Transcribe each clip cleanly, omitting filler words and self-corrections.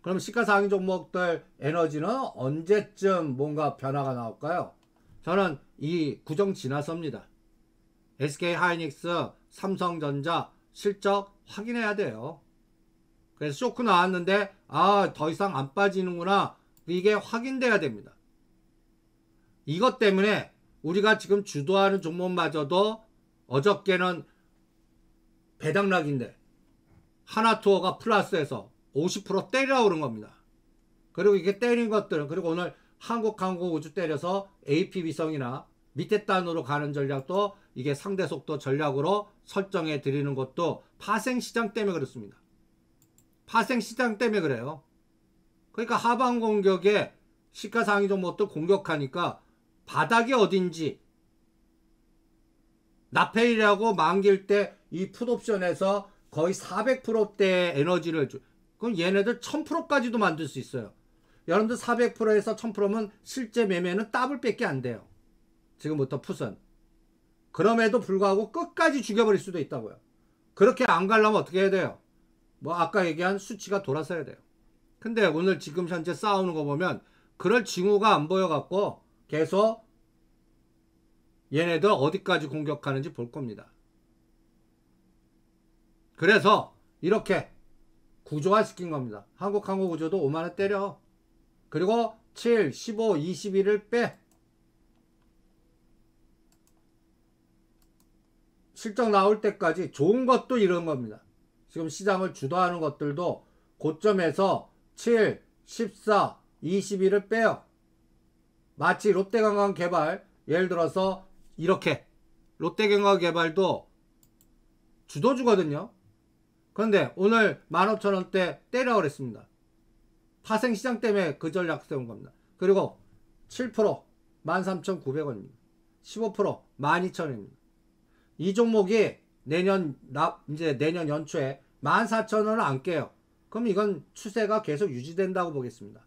그럼 시가상위 종목들 에너지는 언제쯤 뭔가 변화가 나올까요? 저는 이 구정 지나섭니다. SK하이닉스, 삼성전자 실적 확인해야 돼요. 그래서 쇼크 나왔는데 더 이상 안 빠지는구나. 이게 확인돼야 됩니다. 이것 때문에 우리가 지금 주도하는 종목마저도 어저께는 배당락인데 하나투어가 플러스해서 50% 때리라 오른 겁니다. 그리고 이게 때린 것들은, 그리고 오늘 한국항공우주 때려서 AP위성이나 밑에 단으로 가는 전략도 이게 상대속도 전략으로 설정해 드리는 것도 파생시장 때문에 그렇습니다. 파생시장 때문에 그래요. 그러니까 하방 공격에 시가상위 종목들 공격하니까 바닥이 어딘지, 나페이라고 만기일 때 이 풋옵션에서 거의 400%대의 에너지를 그럼 얘네들 1000%까지도 만들 수 있어요. 여러분들 400%에서 1000%면 실제 매매는 더블밖에 안 돼요. 지금부터 풋은. 그럼에도 불구하고 끝까지 죽여버릴 수도 있다고요. 그렇게 안 가려면 어떻게 해야 돼요? 뭐 아까 얘기한 수치가 돌아서야 돼요. 근데 오늘 지금 현재 싸우는 거 보면 그럴 징후가 안 보여갖고 계속 얘네들 어디까지 공격하는지 볼 겁니다. 그래서 이렇게 구조화 시킨 겁니다. 한국항공우주도 5만원 때려. 그리고 7, 15, 21을 빼. 실적 나올 때까지 좋은 것도 이런 겁니다. 지금 시장을 주도하는 것들도 고점에서 7, 14, 21을 빼요. 마치 롯데관광개발, 예를 들어서 이렇게 롯데관광개발도 주도주거든요. 그런데 오늘 15,000원대 때려 그랬습니다. 파생시장 때문에 그 전략 세운 겁니다. 그리고 7% 13,900원입니다. 15% 12,000원입니다. 이 종목이 이제 내년 연초에 14,000원을 안 깨요. 그럼 이건 추세가 계속 유지된다고 보겠습니다.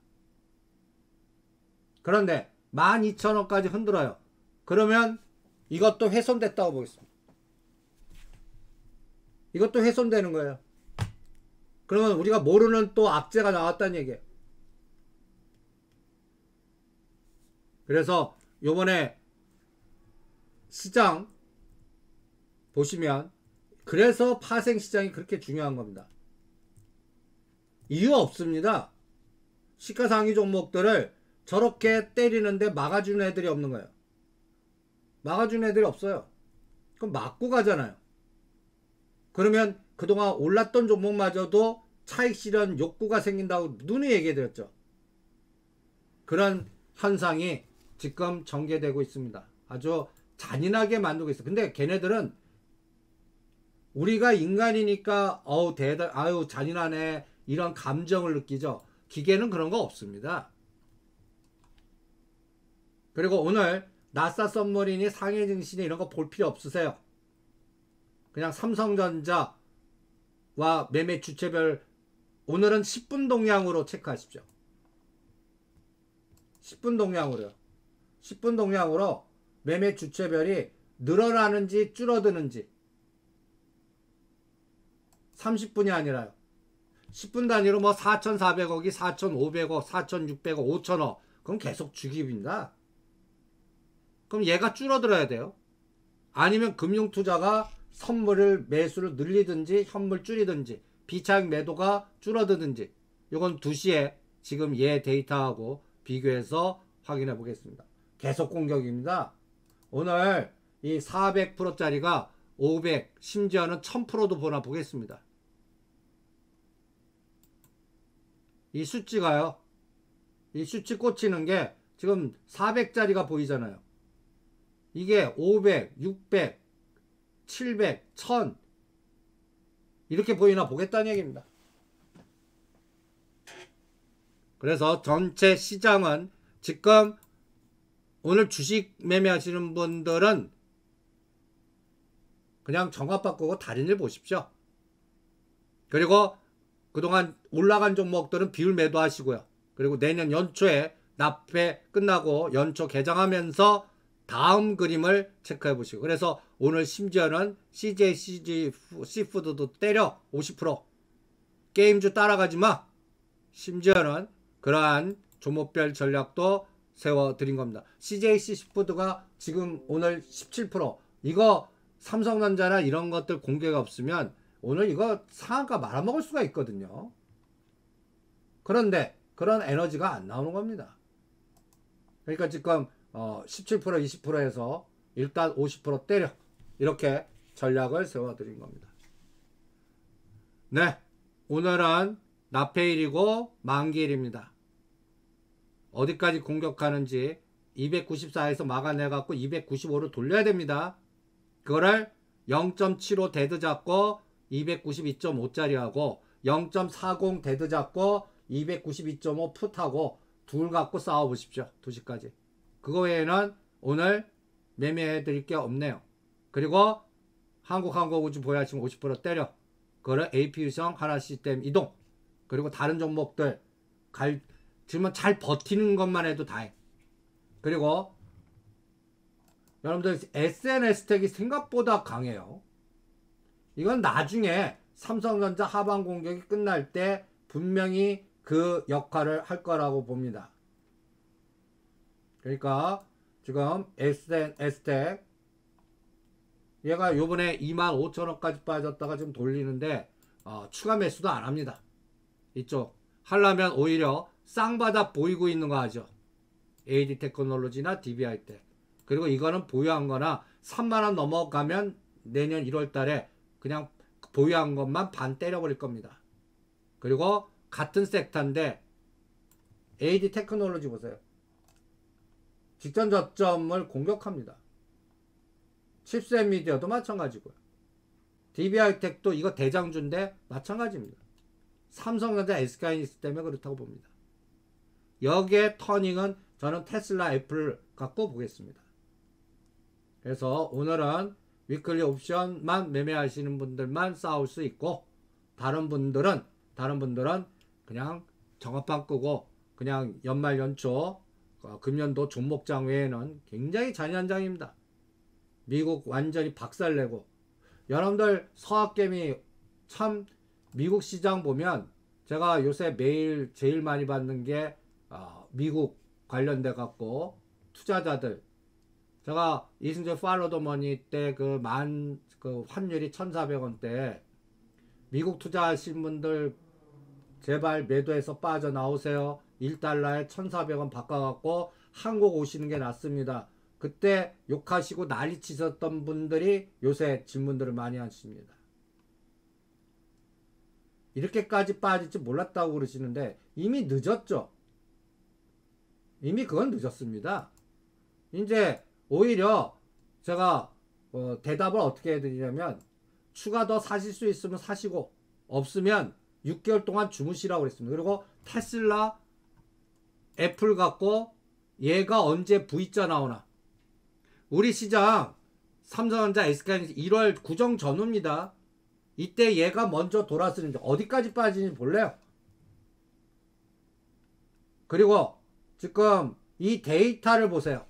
그런데 12,000원까지 흔들어요. 그러면 이것도 훼손됐다고 보겠습니다. 이것도 훼손되는 거예요. 그러면 우리가 모르는 또 악재가 나왔다는 얘기예요. 그래서 요번에 시장 보시면 그래서 파생시장이 그렇게 중요한 겁니다. 이유 없습니다. 시가상위 종목들을 저렇게 때리는데 막아주는 애들이 없는 거예요. 막아주는 애들이 없어요. 그럼 맞고 가잖아요. 그러면 그동안 올랐던 종목마저도 차익 실현 욕구가 생긴다고 누누이 얘기해드렸죠. 그런 현상이 지금 전개되고 있습니다. 아주 잔인하게 만들고 있어요. 근데 걔네들은 우리가 인간이니까 아유 잔인하네 이런 감정을 느끼죠. 기계는 그런 거 없습니다. 그리고 오늘 나사 썸머린이 상해 증시니 이런 거 볼 필요 없으세요. 그냥 삼성전자와 매매 주체별 오늘은 10분 동향으로 체크하십시오. 10분 동향으로요. 10분 동향으로 매매 주체별이 늘어나는지 줄어드는지 30분이 아니라요. 10분 단위로 뭐 4,400억이 4,500억, 4,600억, 5,000억 그럼 계속 죽입니다. 그럼 얘가 줄어들어야 돼요. 아니면 금융투자가 선물을 매수를 늘리든지 현물 줄이든지 비차익 매도가 줄어들든지 이건 2시에 지금 얘 데이터하고 비교해서 확인해 보겠습니다. 계속 공격입니다. 오늘 이 400%짜리가 500 심지어는 1000%도 보나 보겠습니다. 이 수치가요. 이 수치 꽂히는 게 지금 400짜리가 보이잖아요. 이게 500, 600, 700, 1000 이렇게 보이나 보겠다는 얘기입니다. 그래서 전체 시장은 지금 오늘 주식 매매하시는 분들은 그냥 정합 바꾸고 다른 일 보십시오. 그리고 그동안 올라간 종목들은 비율 매도하시고요. 그리고 내년 연초에 납회 끝나고 연초 개장하면서 다음 그림을 체크해 보시고 그래서 오늘 심지어는 CJ, CG, C푸드도 때려 50% 게임주 따라가지 마. 심지어는 그러한 종목별 전략도 세워드린 겁니다. CJC 시푸드가 지금 오늘 17%, 이거 삼성전자나 이런 것들 공개가 없으면 오늘 이거 상한가 말아먹을 수가 있거든요. 그런데 그런 에너지가 안 나오는 겁니다. 그러니까 지금 17% 20%에서 일단 50% 때려, 이렇게 전략을 세워드린 겁니다. 네, 오늘은 나페일이고 만기일입니다. 어디까지 공격하는지 294에서 막아내갖고 295로 돌려야 됩니다. 그거를 0.75 데드 잡고 292.5짜리하고 0.40 데드 잡고 292.5 풋하고 둘 갖고 싸워보십시오. 2시까지. 그거 외에는 오늘 매매해 드릴 게 없네요. 그리고 한국항공우주 보유하시면 50% 때려. 그거를 AP유성 하나시스템 이동. 그리고 다른 종목들 지금 잘 버티는 것만 해도 다행. 그리고 여러분들 SNS텍이 생각보다 강해요. 이건 나중에 삼성전자 하방 공격이 끝날 때 분명히 그 역할을 할 거라고 봅니다. 그러니까 지금 SNS텍 얘가 요번에 25,000원까지 빠졌다가 지금 돌리는데 추가 매수도 안 합니다. 이쪽 하려면 오히려 쌍바닥 보이고 있는 거 하죠. AD 테크놀로지나 DBI 때. 그리고 이거는 보유한 거나 3만원 넘어가면 내년 1월 달에 그냥 보유한 것만 반 때려버릴 겁니다. 그리고 같은 섹터인데 AD 테크놀로지 보세요. 직전 저점을 공격합니다. 칩셋 미디어도 마찬가지고요. DBI 텍도 이거 대장주인데 마찬가지입니다. 삼성전자 SK하이닉스 때문에 그렇다고 봅니다. 여기에 터닝은 저는 테슬라 애플 갖고 보겠습니다. 그래서 오늘은 위클리 옵션만 매매하시는 분들만 싸울 수 있고 다른 분들은 그냥 정업방 끄고 그냥 연말 연초 금년도 종목장 외에는 굉장히 잔연장입니다. 미국 완전히 박살내고 여러분들 서학개미 참 미국 시장 보면 제가 요새 매일 제일 많이 받는 게 미국 관련돼 갖고 투자자들 제가 이승재 팔로더머니 때 그 환율이 1,400원대 미국 투자하신 분들 제발 매도해서 빠져나오세요. 1달러에 1,400원 바꿔갖고 한국 오시는 게 낫습니다. 그때 욕하시고 난리 치셨던 분들이 요새 질문들을 많이 하십니다. 이렇게까지 빠질 줄 몰랐다고 그러시는데 이미 늦었죠. 이미 그건 늦었습니다. 이제 오히려 제가 대답을 어떻게 해드리냐면 추가 더 사실 수 있으면 사시고 없으면 6개월 동안 주무시라고 그랬습니다. 그리고 테슬라 애플 갖고 얘가 언제 V자 나오나. 우리 시장 삼성전자 SK하이닉스 1월 구정 전후입니다. 이때 얘가 먼저 돌아서는지 어디까지 빠지는지 볼래요. 그리고 지금 이 데이터를 보세요.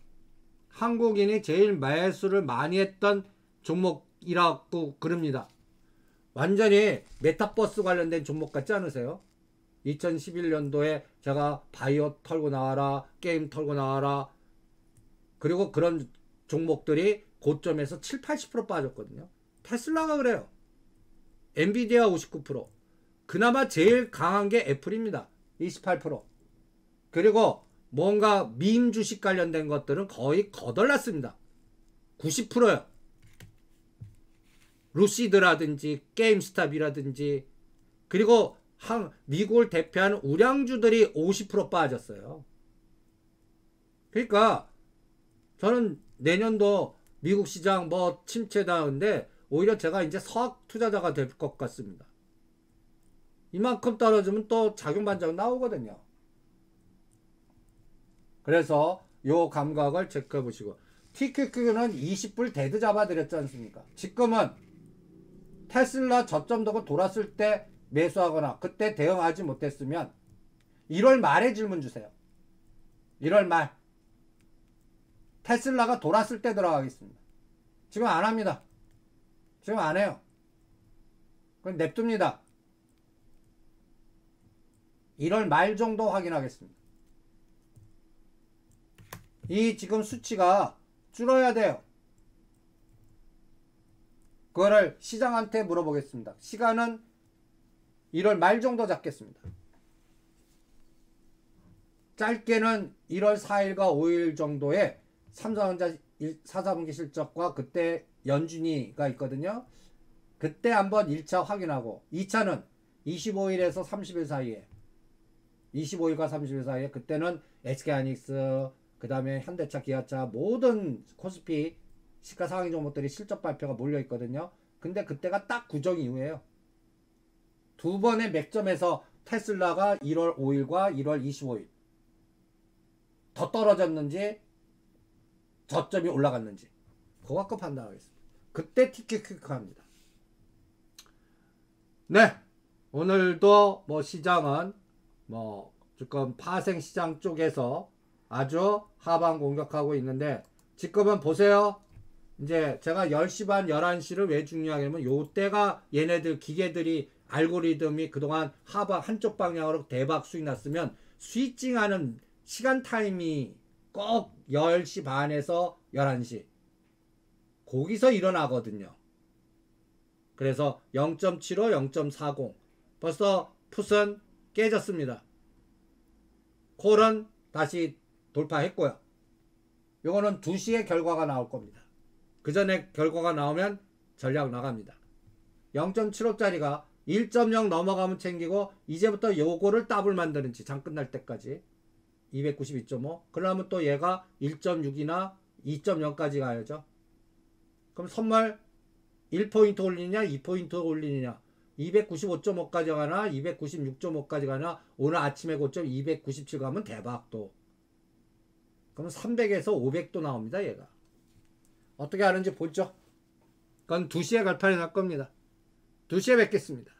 한국인이 제일 매수를 많이 했던 종목이라고 그럽니다. 완전히 메타버스 관련된 종목 같지 않으세요? 2011년도에 제가 바이오 털고 나와라, 게임 털고 나와라. 그리고 그런 종목들이 고점에서 7, 80% 빠졌거든요. 테슬라가 그래요. 엔비디아 59%. 그나마 제일 강한 게 애플입니다. 28%. 그리고 뭔가 밈 주식 관련된 것들은 거의 거덜났습니다. 90%요. 루시드라든지 게임스탑이라든지 그리고 미국을 대표하는 우량주들이 50% 빠졌어요. 그러니까 저는 내년도 미국 시장 뭐 침체다는데 오히려 제가 이제 서학 투자자가 될 것 같습니다. 이만큼 떨어지면 또 작용반작 나오거든요. 그래서 요 감각을 체크해 보시고 TQQ는 20불 데드 잡아드렸지 않습니까? 지금은 테슬라 저점 도고 돌았을 때 매수하거나 그때 대응하지 못했으면 1월 말에 질문 주세요. 1월 말 테슬라가 돌았을 때 들어가겠습니다. 지금 안 합니다. 지금 안 해요. 그건 냅둡니다. 1월 말 정도 확인하겠습니다. 이 지금 수치가 줄어야 돼요. 그거를 시장한테 물어보겠습니다. 시간은 1월 말 정도 잡겠습니다. 짧게는 1월 4일과 5일 정도에 삼성전자 4사분기 실적과 그때 연준이가 있거든요. 그때 한번 1차 확인하고 2차는 25일에서 30일 사이에 25일과 30일 사이에 그때는 SK하이닉스 그 다음에 현대차 기아차 모든 코스피 시가상위 종목들이 실적 발표가 몰려 있거든요. 근데 그때가 딱 구정 이후에요. 두 번의 맥점에서 테슬라가 1월 5일과 1월 25일 더 떨어졌는지 저점이 올라갔는지 그거 갖고 판단하겠습니다. 그때 티켓 합니다. 네, 오늘도 뭐 시장은 뭐 지금 파생 시장 쪽에서 아주 하방 공격하고 있는데 지금은 보세요. 이제 제가 10시 반 11시를 왜 중요하게 하면 요때가 얘네들 기계들이 알고리즘이 그동안 하방 한쪽 방향으로 대박 수익 났으면 스위칭하는 시간 타임이 꼭 10시 반에서 11시 거기서 일어나거든요. 그래서 0.75, 0.40 벌써 풋은 깨졌습니다. 콜은 다시 돌파했고요. 요거는 2시에 결과가 나올 겁니다. 그 전에 결과가 나오면 전략 나갑니다. 0.75짜리가 1.0 넘어가면 챙기고 이제부터 요거를 더블 만드는지 장 끝날 때까지 292.5 그러면 또 얘가 1.6이나 2.0까지 가야죠. 그럼 선물 1포인트 올리느냐 2포인트 올리느냐 295.5까지 가나 296.5까지 가나 오늘 아침에 고점 297 가면 대박 또 그럼 300에서 500도 나옵니다. 얘가 어떻게 하는지 보죠. 그건 2시에 갈판이 날 겁니다. 2시에 뵙겠습니다.